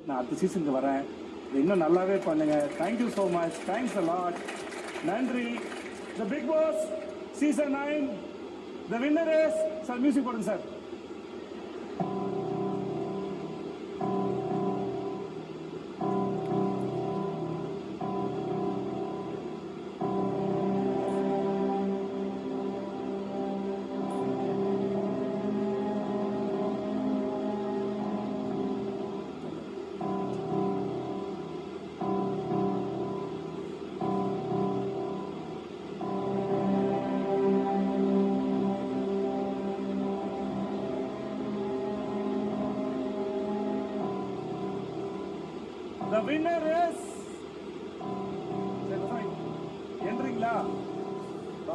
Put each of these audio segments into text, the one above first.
நான் அடுத்த சீசனுக்கு வரேன், இன்னும் நல்லாவே பண்ணுங்க. Thank you so much, thanks a lot, நன்றி. The big boss season 9, the winner is sir. Music போடுங்க sir. The winner is entering.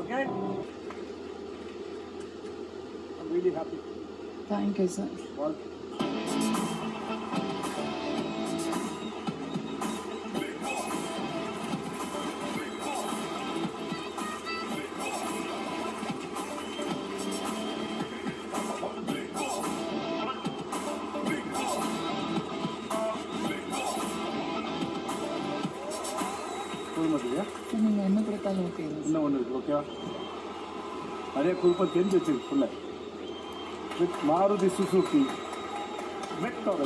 Okay, I'm really happy. Thank you, sir. Well, குழுமத்துலையா நீங்கள் என்ன கொடுத்தாலும் ஓகே. இன்னும் ஒன்று இருக்குது. ஓகேவா? நிறைய குழுப்பம் தெரிஞ்சு வச்சிருக்கு ஃபுல்ல. With Maruti Suzuki vector.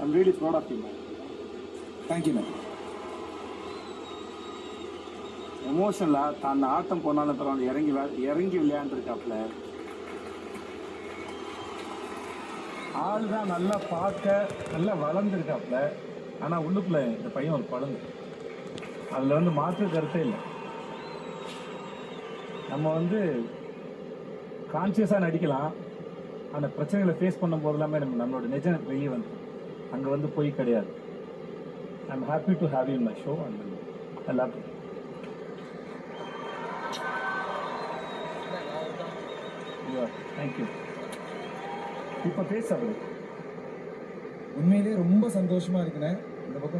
I'm really proud of you, man. Thank you, man. எமோஷனலாக தான் ஆட்டம் போனாலும் பரவாயில்ல, இறங்கி விளையாண்டுருக்காப்புல. ஆள் தான் நல்லா பார்க்க நல்லா வளர்ந்துருக்காப்புல. ஆனால் உள்ளுக்குள்ள இந்த பையன் ஒரு குழந்தை. அதில் வந்து மாற்று கருத்தே இல்லை. நம்ம கான்சியஸாக நடிக்கலாம், அந்த பிரச்சனைகளை ஃபேஸ் பண்ணும் போது எல்லாமே நம்மளோட நிஜம் வெளியே வந்து அங்கே போய் கிடையாது. I am happy to have you in my show and I love you. Thank you. இப்போ பேச உண்மையிலே ரொம்ப சந்தோஷமா இருக்குண்ணே. இந்த பக்கம்